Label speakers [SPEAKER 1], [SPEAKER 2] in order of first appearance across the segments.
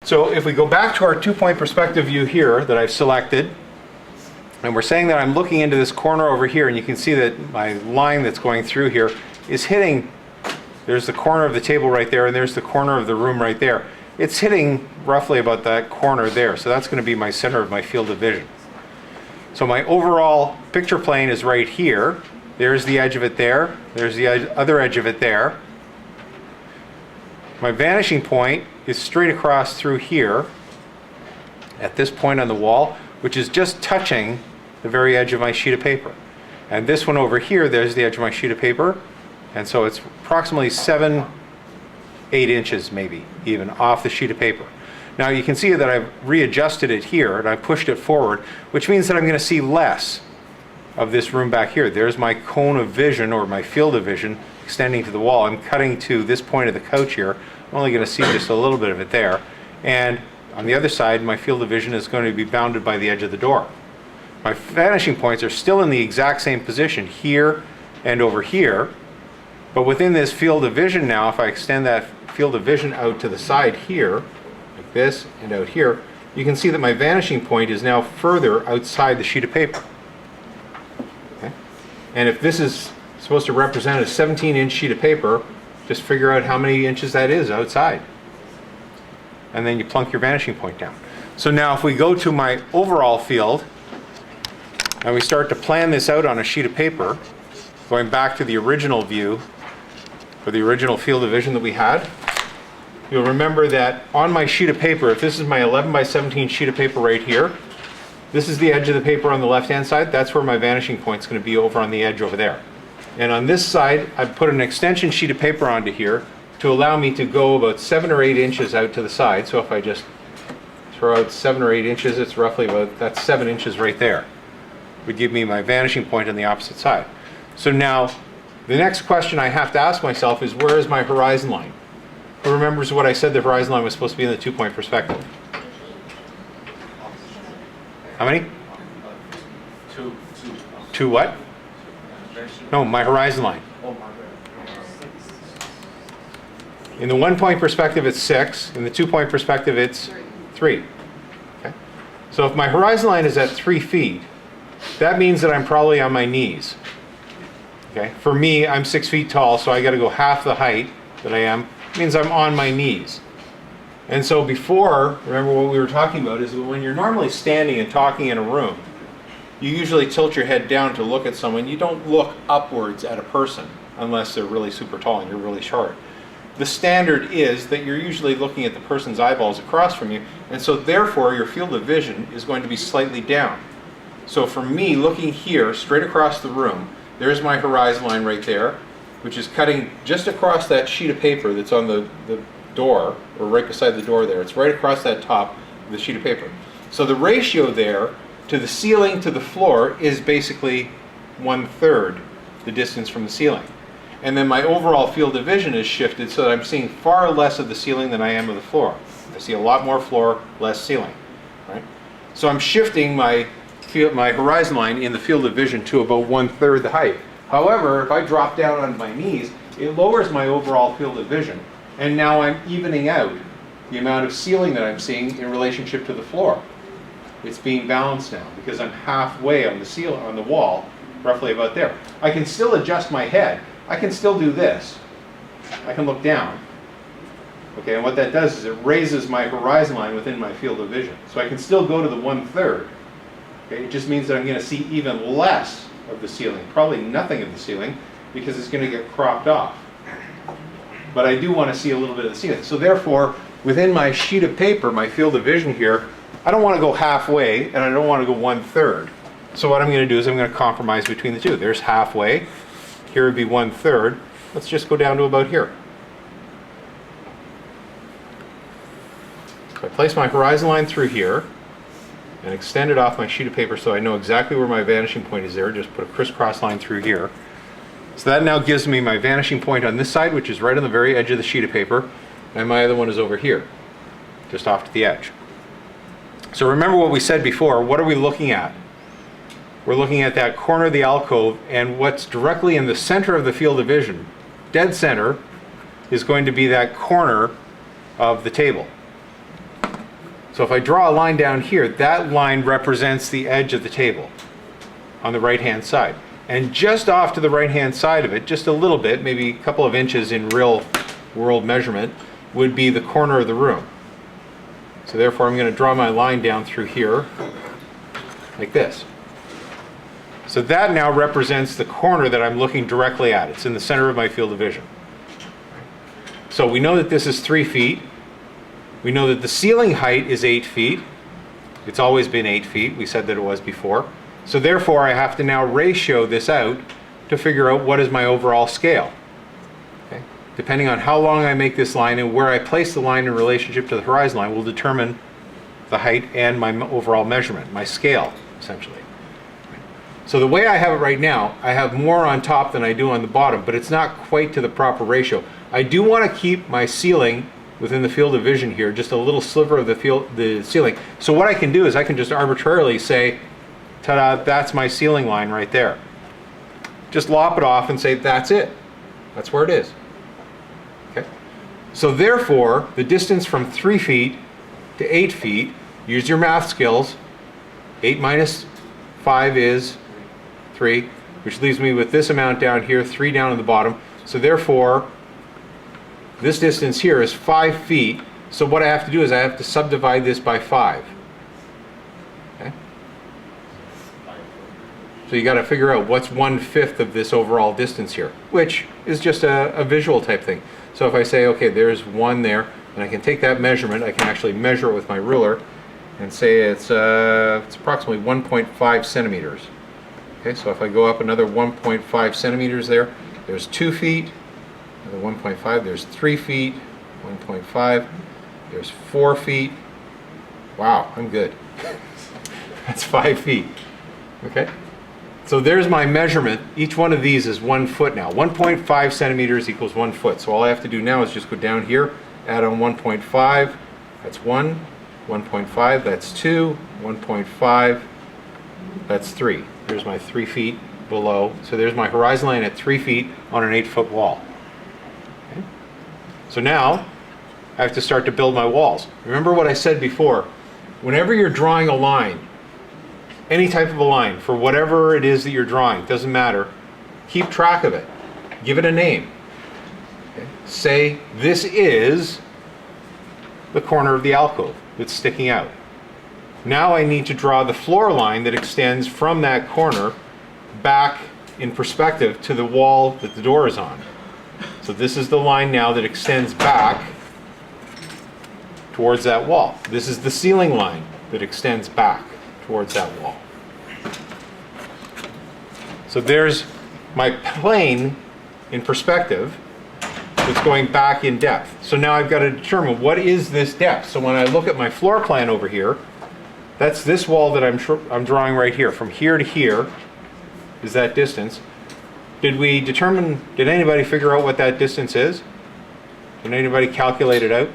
[SPEAKER 1] So if we go back to our 2-point perspective view here that I've selected, and we're saying that I'm looking into this corner over here, and you can see that my line that's going through here is hitting, there's the corner of the table right there, and there's the corner of the room right there. It's hitting roughly about that corner there, so that's going to be my center of my field of vision. So my overall picture plane is right here. There's the edge of it there. There's the other edge of it there. My vanishing point is straight across through here at this point on the wall, which is just touching the very edge of my sheet of paper. And this one over here, there's the edge of my sheet of paper. And so it's approximately 7, 8 inches maybe, even off the sheet of paper. Now you can see that I've readjusted it here and I pushed it forward, which means that I'm going to see less of this room back here. There's my cone of vision, or my field of vision, extending to the wall. I'm cutting to this point of the couch here. I'm only going to see just a little bit of it there. And on the other side, my field of vision is going to be bounded by the edge of the door. My vanishing points are still in the exact same position here and over here. But within this field of vision now, if I extend that field of vision out to the side here, like this, and out here, you can see that my vanishing point is now further outside the sheet of paper. Okay? And if this is supposed to represent a 17-inch sheet of paper, just figure out how many inches that is outside. And then you plunk your vanishing point down. So now if we go to my overall field, and we start to plan this out on a sheet of paper, going back to the original view, or the original field of vision that we had, you'll remember that on my sheet of paper, if this is my 11 by 17 sheet of paper right here, this is the edge of the paper on the left-hand side. That's where my vanishing point is going to be, over on the edge over there. And on this side, I've put an extension sheet of paper onto here to allow me to go about 7 or 8 inches out to the side. So if I just throw out 7 or 8 inches, it's roughly about, that's 7 inches right there. Would give me my vanishing point on the opposite side. So now, the next question I have to ask myself is, where is my horizon line? Who remembers what I said the horizon line was supposed to be in the 2-point perspective? How many? Two what? No, my horizon line. In the 1-point perspective, it's 6. In the 2-point perspective, it's 3. Okay? So if my horizon line is at 3 feet, that means that I'm probably on my knees. Okay? For me, I'm 6 feet tall, so I got to go half the height that I am. It means I'm on my knees. And so before, remember what we were talking about, is when you're normally standing and talking in a room, you usually tilt your head down to look at someone. You don't look upwards at a person unless they're really super tall and you're really short. The standard is that you're usually looking at the person's eyeballs across from you, and so therefore your field of vision is going to be slightly down. So for me, looking here, straight across the room, there's my horizon line right there, which is cutting just across that sheet of paper that's on the door, or right beside the door there. It's right across that top of the sheet of paper. So the ratio there to the ceiling to the floor is basically 1/3 the distance from the ceiling. And then my overall field of vision is shifted so that I'm seeing far less of the ceiling than I am of the floor. I see a lot more floor, less ceiling. Right? So I'm shifting my horizon line in the field of vision to about 1/3 the height. However, if I drop down on my knees, it lowers my overall field of vision. And now I'm evening out the amount of ceiling that I'm seeing in relationship to the floor. It's being balanced now because I'm halfway on the ceiling, on the wall, roughly about there. I can still adjust my head. I can still do this. I can look down. Okay, and what that does is it raises my horizon line within my field of vision. So I can still go to the 1/3. Okay, it just means that I'm going to see even less of the ceiling, probably nothing of the ceiling, because it's going to get cropped off. But I do want to see a little bit of the ceiling. So therefore, within my sheet of paper, my field of vision here, I don't want to go halfway, and I don't want to go 1/3. So what I'm going to do is I'm going to compromise between the two. There's halfway. Here would be 1/3. Let's just go down to about here. So I place my horizon line through here and extend it off my sheet of paper so I know exactly where my vanishing point is there. Just put a crisscross line through here. So that now gives me my vanishing point on this side, which is right on the very edge of the sheet of paper, and my other one is over here, just off to the edge. So remember what we said before. What are we looking at? We're looking at that corner of the alcove, and what's directly in the center of the field of vision, dead center, is going to be that corner of the table. So if I draw a line down here, that line represents the edge of the table on the right-hand side. And just off to the right-hand side of it, just a little bit, maybe a couple of inches in real world measurement, would be the corner of the room. So therefore I'm going to draw my line down through here, like this. So that now represents the corner that I'm looking directly at. It's in the center of my field of vision. So we know that this is 3 feet. We know that the ceiling height is 8 feet. It's always been 8 feet. We said that it was before. So therefore I have to now ratio this out to figure out what is my overall scale. Okay? Depending on how long I make this line and where I place the line in relationship to the horizon line will determine the height and my overall measurement, my scale, essentially. So the way I have it right now, I have more on top than I do on the bottom, but it's not quite to the proper ratio. I do want to keep my ceiling within the field of vision here, just a little sliver of the ceiling. So what I can do is I can just arbitrarily say, ta-da, that's my ceiling line right there. Just lop it off and say, that's it. That's where it is. Okay. So therefore, the distance from 3 feet to 8 feet, use your math skills. 8 minus 5 is 3, which leaves me with this amount down here, 3 down at the bottom. So therefore, this distance here is 5 feet. So what I have to do is I have to subdivide this by 5. Okay? So you got to figure out what's 1/5 of this overall distance here, which is just a visual type thing. So if I say, okay, there's 1 there, and I can take that measurement, I can actually measure it with my ruler and say it's approximately 1.5 centimeters. Okay, so if I go up another 1.5 centimeters there, there's 2 feet, another 1.5, there's 3 feet, 1.5, there's 4 feet. Wow, I'm good. That's 5 feet. Okay, so there's my measurement. Each one of these is 1 foot now. 1.5 centimeters equals 1 foot. So all I have to do now is just go down here, add on 1.5, that's 1, 1.5, that's 2, 1.5, that's 3. There's my 3 feet below. So there's my horizon line at 3 feet on an 8-foot wall. Okay. So now I have to start to build my walls. Remember what I said before. Whenever you're drawing a line, any type of a line, for whatever it is that you're drawing, doesn't matter, keep track of it. Give it a name. Okay. Say, this is the corner of the alcove that's sticking out. Now I need to draw the floor line that extends from that corner back in perspective to the wall that the door is on. So this is the line now that extends back towards that wall. This is the ceiling line that extends back towards that wall. So there's my plane in perspective that's going back in depth. So now I've got to determine what is this depth. So when I look at my floor plan over here, that's this wall that I'm drawing right here. From here to here is that distance. Did anybody figure out what that distance is? Did anybody calculate it out?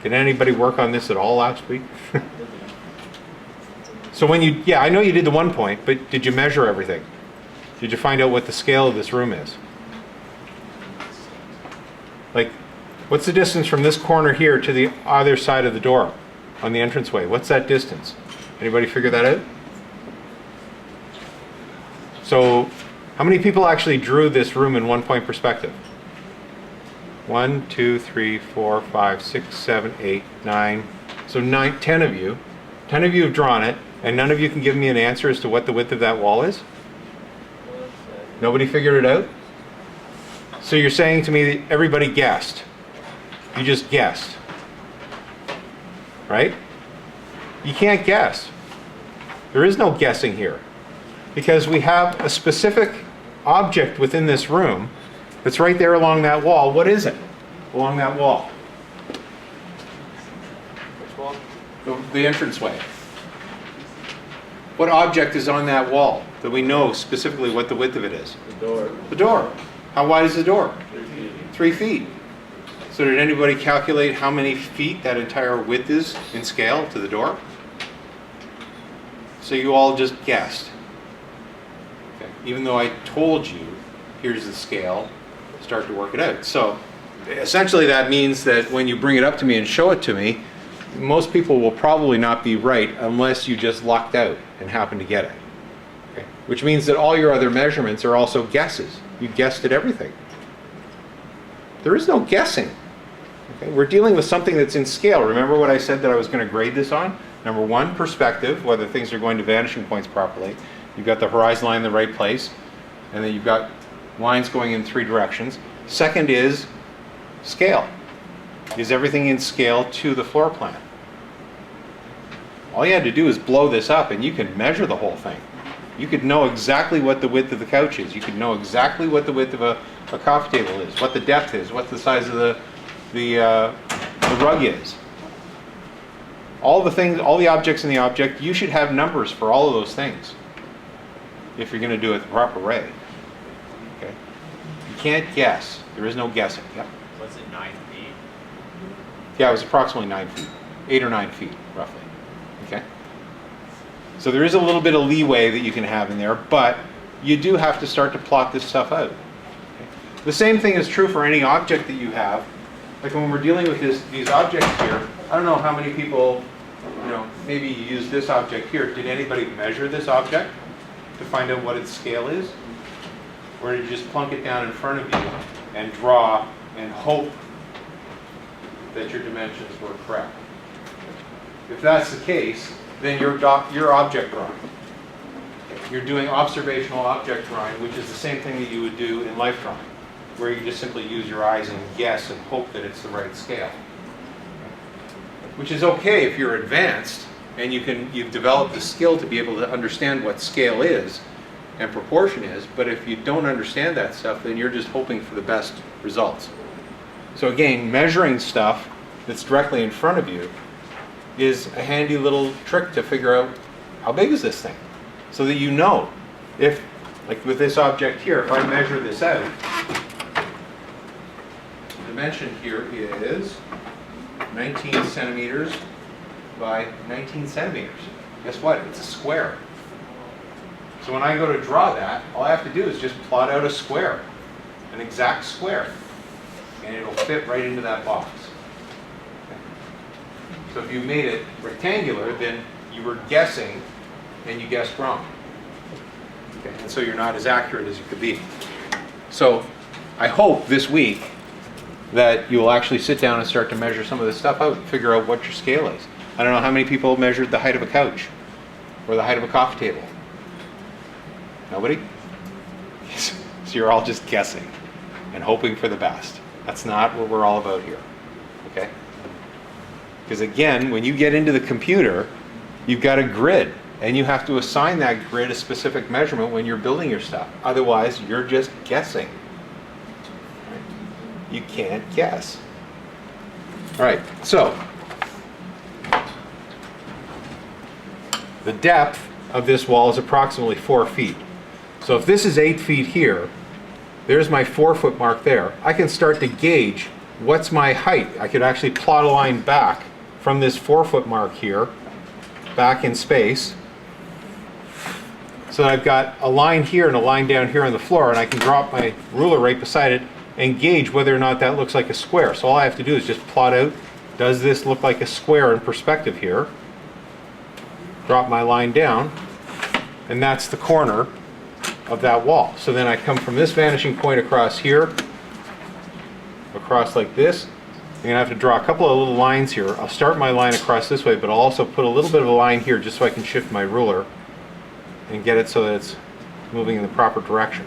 [SPEAKER 1] Did anybody work on this at all last week? So when yeah, I know you did the 1 point, but did you measure everything? Did you find out what the scale of this room is? Like, what's the distance from this corner here to the other side of the door on the entranceway? What's that distance? Anybody figure that out? So, how many people actually drew this room in 1 point perspective? 1, 2, 3, 4, 5, 6, 7, 8, 9. So 10 of you. 10 of you have drawn it, and none of you can give me an answer as to what the width of that wall is? Nobody figured it out? So you're saying to me that everybody guessed. You just guessed. Right? You can't guess. There is no guessing here. Because we have a specific object within this room that's right there along that wall. What is it along that wall?
[SPEAKER 2] Which wall?
[SPEAKER 1] The entranceway. What object is on that wall that we know specifically what the width of it is?
[SPEAKER 2] The door.
[SPEAKER 1] The door. How wide is the door?
[SPEAKER 2] 3 feet.
[SPEAKER 1] 3 feet. So did anybody calculate how many feet that entire width is in scale to the door? So you all just guessed. Okay. Even though I told you, here's the scale, start to work it out. So essentially that means that when you bring it up to me and show it to me, most people will probably not be right unless you just lucked out and happen to get it. Okay? Which means that all your other measurements are also guesses. You guessed at everything. There is no guessing. Okay? We're dealing with something that's in scale. Remember what I said that I was going to grade this on? Number one, perspective, whether things are going to vanishing points properly. You've got the horizon line in the right place, and then you've got lines going in 3 directions. Second is scale. Is everything in scale to the floor plan? All you had to do is blow this up and you can measure the whole thing. You could know exactly what the width of the couch is. You could know exactly what the width of a coffee table is, what the depth is, what the size of the rug is. All the things, all the objects in the object, you should have numbers for all of those things if you're going to do it the proper way. Okay? You can't guess. There is no guessing. Yep.
[SPEAKER 2] Was it 9 feet?
[SPEAKER 1] Yeah, it was approximately 9 feet. 8 or 9 feet, roughly. Okay? So there is a little bit of leeway that you can have in there, but you do have to start to plot this stuff out. Okay? The same thing is true for any object that you have. Like when we're dealing with these objects here, I don't know how many people, maybe you use this object here. Did anybody measure this object to find out what its scale is? Or did you just plunk it down in front of you and draw and hope that your dimensions were correct? If that's the case, then your object drawing. You're doing observational object drawing, which is the same thing that you would do in life drawing, where you just simply use your eyes and guess and hope that it's the right scale. Which is okay if you're advanced and you've developed the skill to be able to understand what scale is and proportion is, but if you don't understand that stuff, then you're just hoping for the best results. So again, measuring stuff that's directly in front of you is a handy little trick to figure out how big is this thing, so that you know if, like with this object here, if I measure this out, the dimension here is 19 centimeters by 19 centimeters. Guess what? It's a square. So when I go to draw that, all I have to do is just plot out a square, an exact square, and it'll fit right into that box. Okay. So if you made it rectangular, then you were guessing and you guessed wrong. Okay. And so you're not as accurate as you could be. So I hope this week that you will actually sit down and start to measure some of this stuff out and figure out what your scale is. I don't know how many people measured the height of a couch or the height of a coffee table. Nobody? So you're all just guessing and hoping for the best. That's not what we're all about here. Okay? Because again, when you get into the computer, you've got a grid and you have to assign that grid a specific measurement when you're building your stuff. Otherwise, you're just guessing. You can't guess. All right, so the depth of this wall is approximately 4 feet. So if this is 8 feet here, there's my 4-foot mark there. I can start to gauge what's my height. I could actually plot a line back from this 4-foot mark here, back in space. So I've got a line here and a line down here on the floor, and I can drop my ruler right beside it and gauge whether or not that looks like a square. So all I have to do is just plot out, does this look like a square in perspective here? Drop my line down, and that's the corner of that wall. So then I come from this vanishing point across here, across like this. I'm gonna have to draw a couple of little lines here. I'll start my line across this way, but I'll also put a little bit of a line here just so I can shift my ruler and get it so that it's moving in the proper direction.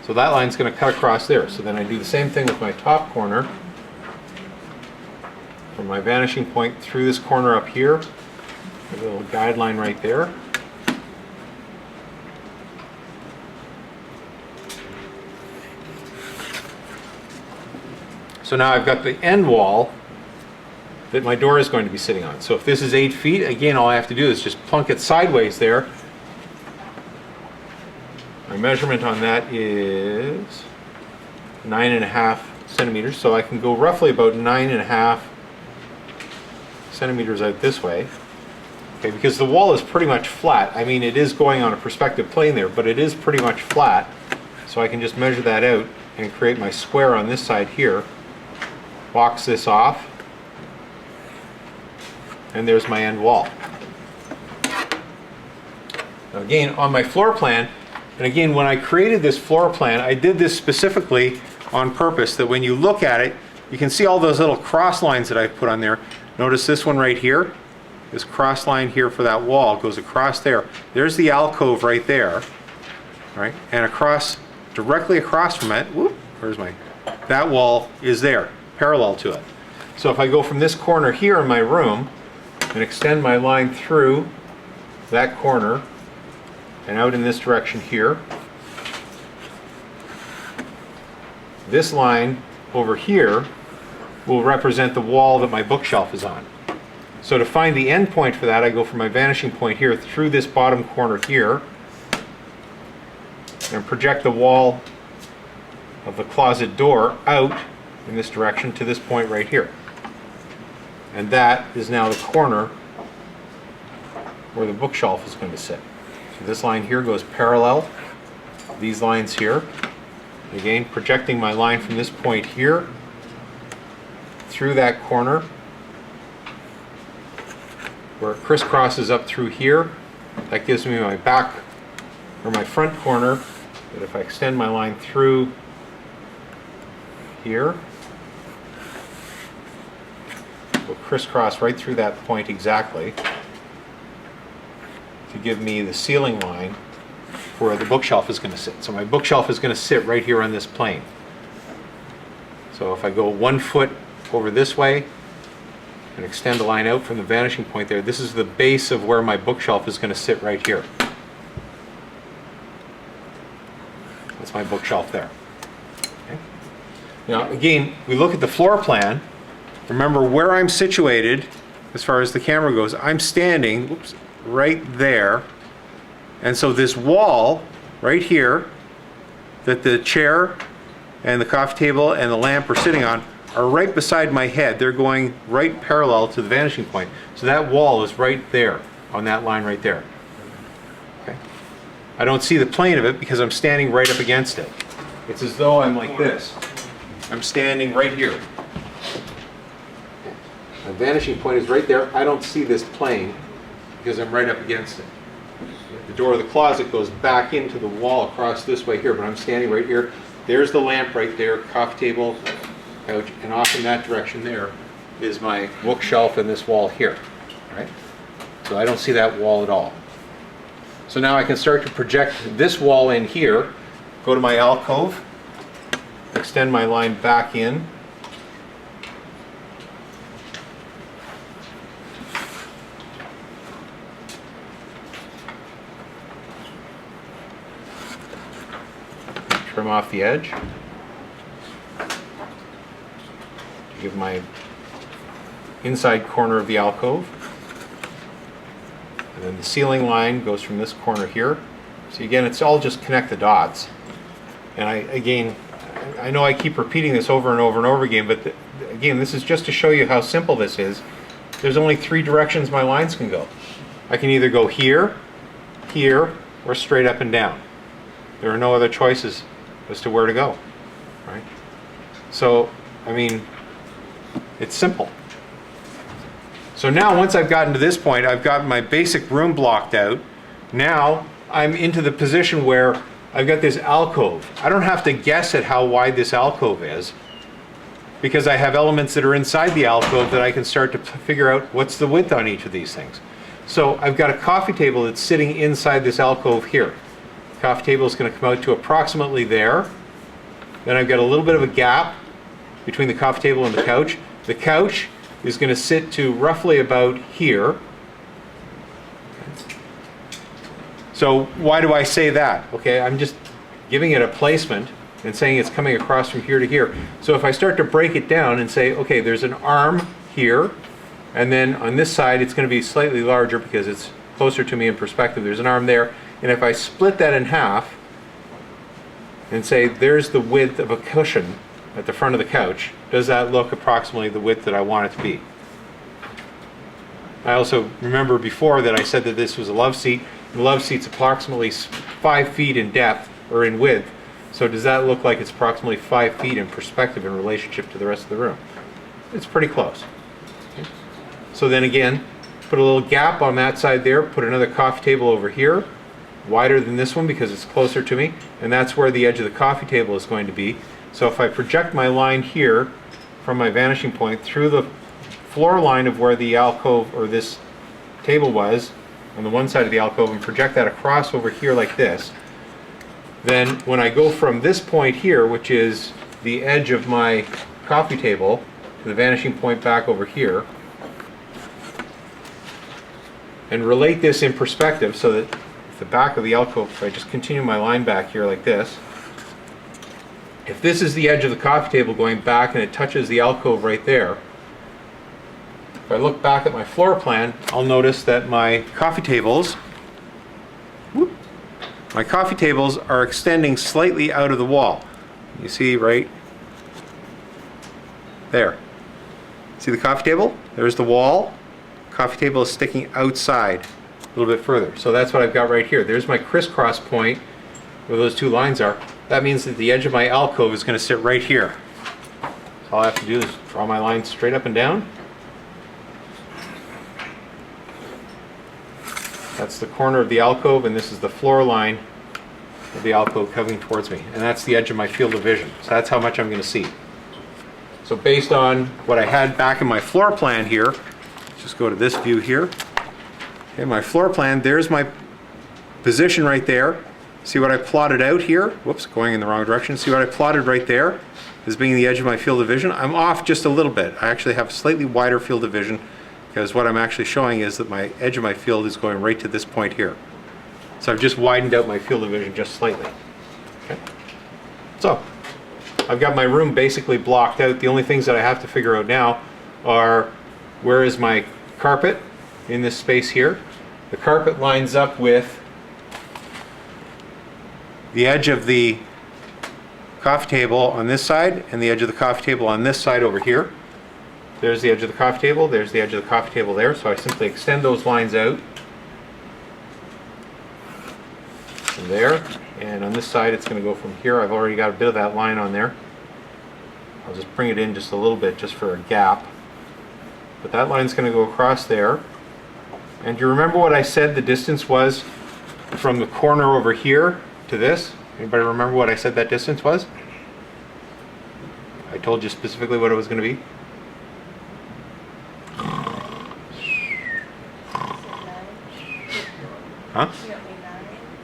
[SPEAKER 1] So that line's going to cut across there. So then I do the same thing with my top corner. From my vanishing point through this corner up here. A little guideline right there. So now I've got the end wall that my door is going to be sitting on. So if this is 8 feet, again, all I have to do is just plunk it sideways there. My measurement on that is 9.5 centimeters, so I can go roughly about 9.5 centimeters out this way. Okay, because the wall is pretty much flat. I mean, it is going on a perspective plane there, but it is pretty much flat. So I can just measure that out and create my square on this side here. box this off, and there's my end wall. Now again, on my floor plan, and again, when I created this floor plan, I did this specifically on purpose, that when you look at it, you can see all those little cross lines that I've put on there. Notice this one right here, this cross line here for that wall goes across there. There's the alcove right there, right? And across, directly across from it, whoop, where's my, that wall is there, parallel to it. So if I go from this corner here in my room and extend my line through that corner and out in this direction here, this line over here will represent the wall that my bookshelf is on. So to find the end point for that, I go from my vanishing point here through this bottom corner here and project the wall of the closet door out in this direction to this point right here. And that is now the corner where the bookshelf is going to sit. So this line here goes parallel, these lines here. Again, projecting my line from this point here through that corner where it crisscrosses up through here. That gives me my back or my front corner. But if I extend my line through here, we'll crisscross right through that point exactly to give me the ceiling line where the bookshelf is going to sit. So my bookshelf is going to sit right here on this plane. So if I go 1 foot over this way and extend the line out from the vanishing point there, this is the base of where my bookshelf is going to sit right here. That's my bookshelf there. Okay. Now again, we look at the floor plan. Remember where I'm situated as far as the camera goes. I'm standing, oops, right there. And so this wall right here that the chair and the coffee table and the lamp are sitting on are right beside my head. They're going right parallel to the vanishing point. So that wall is right there on that line right there. Okay. I don't see the plane of it because I'm standing right up against it. It's as though I'm like this. I'm standing right here. My vanishing point is right there. I don't see this plane because I'm right up against it. The door of the closet goes back into the wall across this way here, but I'm standing right here. There's the lamp right there, coffee table, couch, and off in that direction there is my bookshelf and this wall here, right? So I don't see that wall at all. So now I can start to project this wall in here, go to my alcove, extend my line back in, trim off the edge to give my inside corner of the alcove, and then the ceiling line goes from this corner here. So again, it's all just connect the dots. And I know I keep repeating this over and over and over again, but again, this is just to show you how simple this is. There's only 3 directions my lines can go. I can either go here, here, or straight up and down. There are no other choices as to where to go, right? So, I mean, it's simple. So now once I've gotten to this point, I've got my basic room blocked out. Now I'm into the position where I've got this alcove. I don't have to guess at how wide this alcove is because I have elements that are inside the alcove that I can start to figure out what's the width on each of these things. So I've got a coffee table that's sitting inside this alcove here. The coffee table is going to come out to approximately there. Then I've got a little bit of a gap between the coffee table and the couch. The couch is going to sit to roughly about here. So why do I say that? Okay, I'm just giving it a placement and saying it's coming across from here to here. So if I start to break it down and say, okay, there's an arm here, and then on this side it's going to be slightly larger because it's closer to me in perspective. There's an arm there, and if I split that in half and say there's the width of a cushion at the front of the couch, does that look approximately the width that I want it to be? I also remember before that I said that this was a love seat. The love seat's approximately 5 feet in depth or in width. So does that look like it's approximately 5 feet in perspective in relationship to the rest of the room? it's pretty close. Okay. So then again, put a little gap on that side there, put another coffee table over here, wider than this one because it's closer to me, and that's where the edge of the coffee table is going to be. So if I project my line here from my vanishing point through the floor line of where the alcove or this table was on the one side of the alcove and project that across over here like this, then when I go from this point here, which is the edge of my coffee table, to the vanishing point back over here, and relate this in perspective so that the back of the alcove, if I just continue my line back here like this, if this is the edge of the coffee table going back and it touches the alcove right there, if I look back at my floor plan, I'll notice that my coffee tables are extending slightly out of the wall. You see right there. See the coffee table? There's the wall. Coffee table is sticking outside a little bit further. So that's what I've got right here. There's my crisscross point where those two lines are. That means that the edge of my alcove is going to sit right here. So all I have to do is draw my line straight up and down. That's the corner of the alcove, and this is the floor line of the alcove coming towards me. And that's the edge of my field of vision. So that's how much I'm going to see. So based on what I had back in my floor plan here, let's just go to this view here. Okay, my floor plan, there's my position right there. See what I plotted out here? Whoops, going in the wrong direction. See what I plotted right there as being the edge of my field of vision? I'm off just a little bit. I actually have a slightly wider field of vision because what I'm actually showing is that my edge of my field is going right to this point here. So I've just widened out my field of vision just slightly. Okay. So I've got my room basically blocked out. The only things that I have to figure out now are where is my carpet in this space here. The carpet lines up with the edge of the coffee table on this side and the edge of the coffee table on this side over here. There's the edge of the coffee table, there's the edge of the coffee table there, so I simply extend those lines out from there, and on this side it's going to go from here. I've already got a bit of that line on there. I'll just bring it in just a little bit just for a gap. But that line's going to go across there. And do you remember what I said the distance was from the corner over here to this? Anybody remember what I said that distance was? I told you specifically what it was going to be. Huh?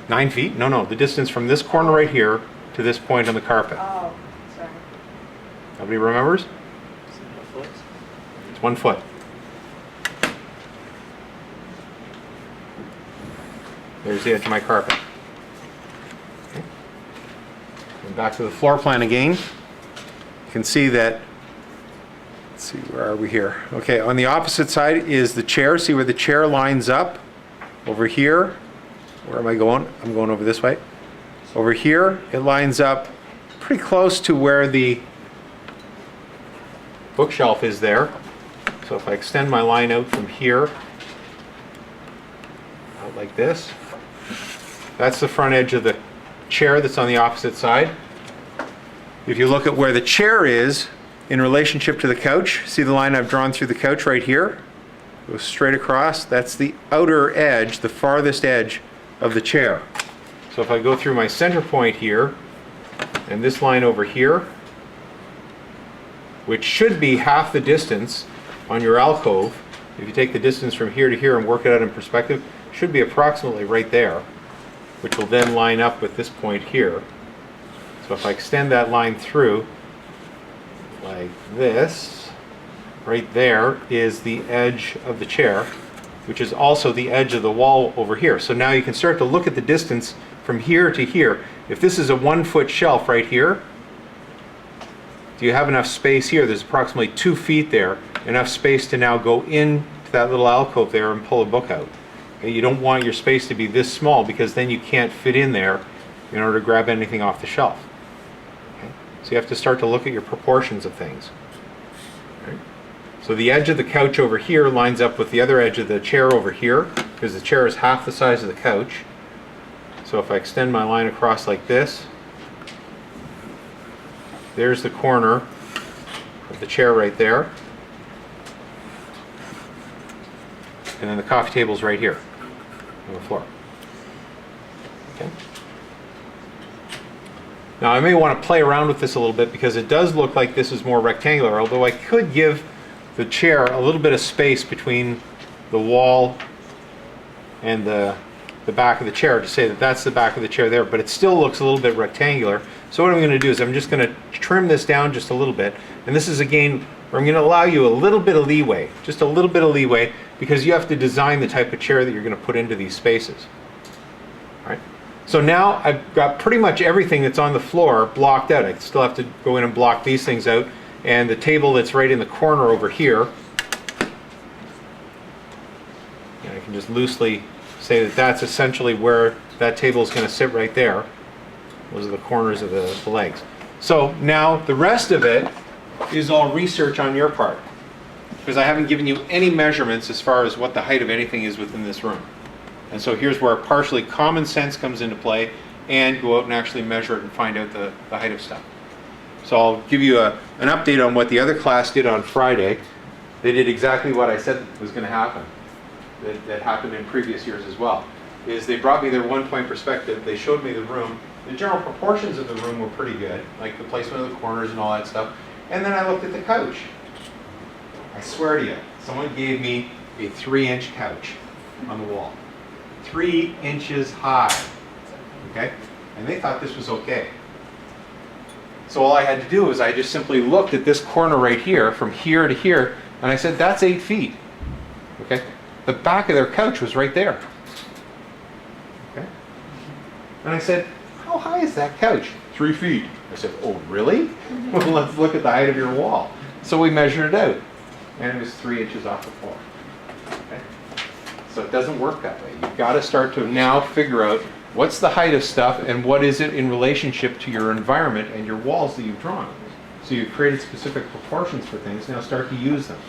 [SPEAKER 1] 9 feet? No, the distance from this corner right here to this point on the carpet.
[SPEAKER 2] Oh, sorry.
[SPEAKER 1] Nobody remembers? It's 1 foot. There's the edge of my carpet. Okay. And back to the floor plan again. You can see that, let's see, where are we here? Okay, on the opposite side is the chair. See where the chair lines up? Over here. Where am I going? I'm going over this way. Over here, it lines up pretty close to where the bookshelf is there. So if I extend my line out from here, out like this, that's the front edge of the chair that's on the opposite side. If you look at where the chair is in relationship to the couch, see the line I've drawn through the couch right here? Goes straight across. That's the outer edge, the farthest edge of the chair. So if I go through my center point here, and this line over here, which should be half the distance on your alcove, if you take the distance from here to here and work it out in perspective, should be approximately right there, which will then line up with this point here. So if I extend that line through like this, right there is the edge of the chair, which is also the edge of the wall over here. So now you can start to look at the distance from here to here. If this is a 1 foot shelf right here, do you have enough space here? There's approximately 2 feet there, enough space to now go into that little alcove there and pull a book out. Okay, you don't want your space to be this small because then you can't fit in there in order to grab anything off the shelf. Okay? So you have to start to look at your proportions of things. Okay? So the edge of the couch over here lines up with the other edge of the chair over here because the chair is half the size of the couch. So if I extend my line across like this, there's the corner of the chair right there. And then the coffee table's right here on the floor. Okay. Now I may want to play around with this a little bit because it does look like this is more rectangular, although I could give the chair a little bit of space between the wall and the back of the chair to say that that's the back of the chair there, but it still looks a little bit rectangular. So what I'm going to do is I'm just going to trim this down just a little bit, and this is again where I'm going to allow you a little bit of leeway, just a little bit of leeway, because you have to design the type of chair that you're going to put into these spaces. All right. So now I've got pretty much everything that's on the floor blocked out. I still have to go in and block these things out, and the table that's right in the corner over here, and I can just loosely say that that's essentially where that table is going to sit right there. Those are the corners of the legs. So now the rest of it is all research on your part, because I haven't given you any measurements as far as what the height of anything is within this room. And so here's where partially common sense comes into play, and go out and actually measure it and find out the height of stuff. So I'll give you an update on what the other class did on Friday. They did exactly what I said was going to happen. That happened in previous years as well. Is they brought me their one-point perspective. They showed me the room. The general proportions of the room were pretty good, like the placement of the corners and all that stuff. And then I looked at the couch. I swear to you, someone gave me a 3-inch couch on the wall. 3 inches high. Okay? And they thought this was okay. So all I had to do was I just simply looked at this corner right here, from here to here, and I said, that's 8 feet. Okay? The back of their couch was right there. Okay? And I said, how high is that couch? 3 feet. I said, oh, really? Well, let's look at the height of your wall. So we measured it out, and it was 3 inches off the floor. Okay? So it doesn't work that way. You've got to start to now figure out what's the height of stuff and what is it in relationship to your environment and your walls that you've drawn. So you've created specific proportions for things. Now start to use them.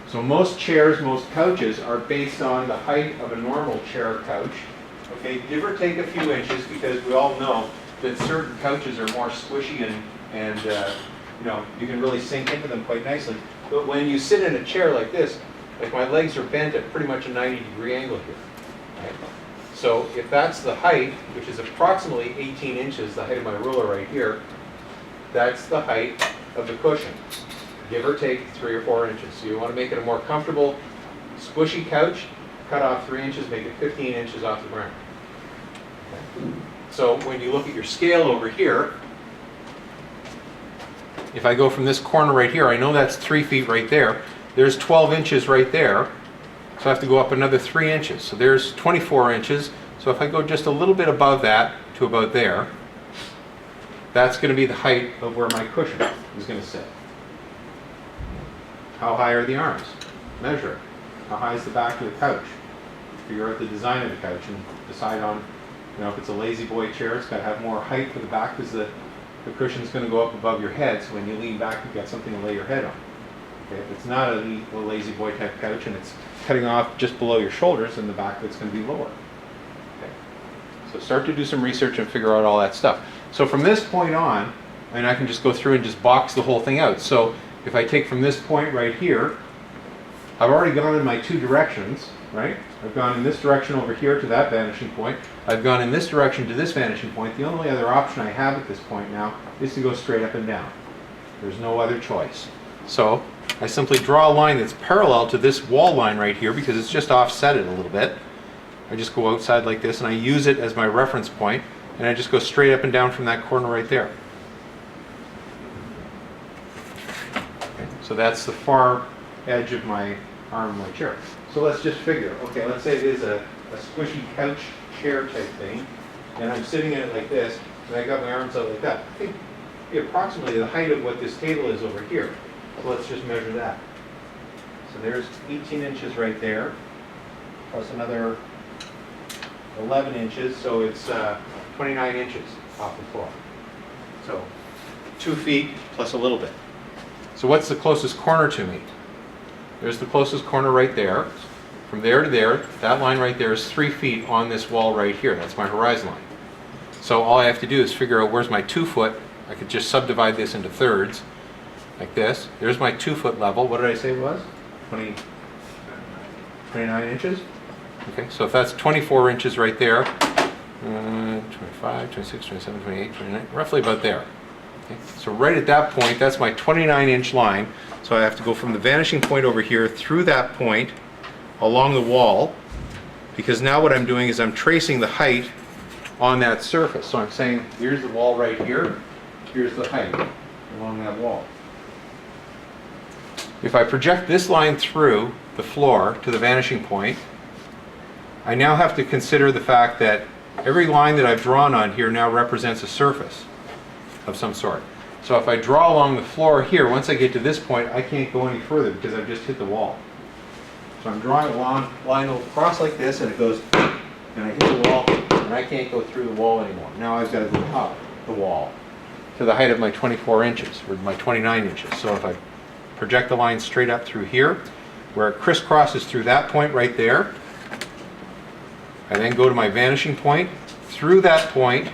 [SPEAKER 1] So most chairs, most couches are based on the height of a normal chair or couch. Okay, give or take a few inches, because we all know that certain couches are more squishy and you know, you can really sink into them quite nicely. But when you sit in a chair like this, like my legs are bent at pretty much a 90-degree angle here. Right? So if that's the height, which is approximately 18 inches, the height of my ruler right here, that's the height of the cushion. Give or take 3 or 4 inches. So you want to make it a more comfortable, squishy couch, cut off 3 inches, make it 15 inches off the ground. Okay. So when you look at your scale over here, if I go from this corner right here, I know that's 3 feet right there. There's 12 inches right there. So I have to go up another 3 inches. So there's 24 inches. So if I go just a little bit above that to about there, that's going to be the height of where my cushion is going to sit. How high are the arms? Measure it. How high is the back of the couch? Figure out the design of the couch and decide on, you know, if it's a lazy boy chair, it's got to have more height for the back, because the cushion's going to go up above your head, so when you lean back, you've got something to lay your head on. Okay? If it's not a lazy boy type couch and it's cutting off just below your shoulders, then the back of it's going to be lower. Okay? So start to do some research and figure out all that stuff. So from this point on, and I can just go through and just box the whole thing out. So if I take from this point right here, I've already gone in my 2 directions, right? I've gone in this direction over here to that vanishing point. I've gone in this direction to this vanishing point. The only other option I have at this point now is to go straight up and down. There's no other choice. So I simply draw a line that's parallel to this wall line right here, because it's just offsetted a little bit. I just go outside like this, and I use it as my reference point, and I just go straight up and down from that corner right there. Okay, so that's the far edge of my arm of my chair. So let's just figure, okay, let's say it is a squishy couch chair type thing, and I'm sitting in it like this, and I got my arms out like that. I think it'd be approximately the height of what this table is over here. So let's just measure that. So there's 18 inches right there, plus another 11 inches, so it's 29 inches off the floor. So 2 feet plus a little bit. So what's the closest corner to me? There's the closest corner right there. From there to there, that line right there is 3 feet on this wall right here. That's my horizon line. So all I have to do is figure out where's my 2 foot. I could just subdivide this into thirds, like this. There's my 2 foot level. What did I say it was? 29 inches. Okay, so if that's 24 inches right there, 25, 26, 27, 28, 29, roughly about there. Okay, so right at that point, that's my 29-inch line. So I have to go from the vanishing point over here through that point along the wall, because now what I'm doing is I'm tracing the height on that surface. So I'm saying, here's the wall right here, here's the height along that wall. If I project this line through the floor to the vanishing point, I now have to consider the fact that every line that I've drawn on here now represents a surface of some sort. So if I draw along the floor here, once I get to this point, I can't go any further because I've just hit the wall. So I'm drawing a line across like this, and it goes, and I hit the wall, and I can't go through the wall anymore. Now I've got to go up the wall to the height of my 24 inches, or my 29 inches. So if I project the line straight up through here, where it crisscrosses through that point right there, I then go to my vanishing point, through that point,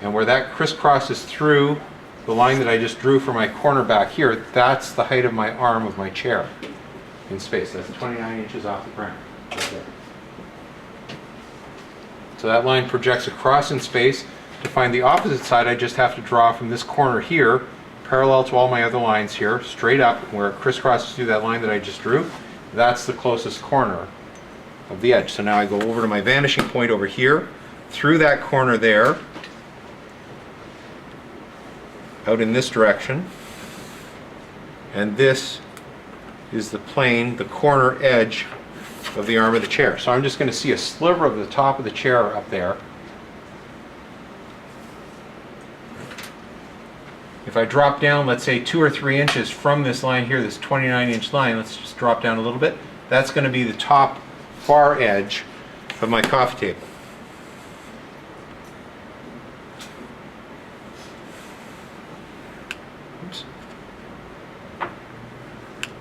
[SPEAKER 1] and where that crisscrosses through the line that I just drew for my corner back here, that's the height of my arm of my chair in space. That's 29 inches off the ground, right there. So that line projects across in space. To find the opposite side, I just have to draw from this corner here, parallel to all my other lines here, straight up, where it crisscrosses through that line that I just drew. That's the closest corner of the edge. So now I go over to my vanishing point over here, through that corner there, out in this direction, and this is the plane, the corner edge of the arm of the chair. So I'm just going to see a sliver of the top of the chair up there. If I drop down, let's say 2 or 3 inches from this line here, this 29-inch line, let's just drop down a little bit, that's going to be the top far edge of my coffee table. Oops.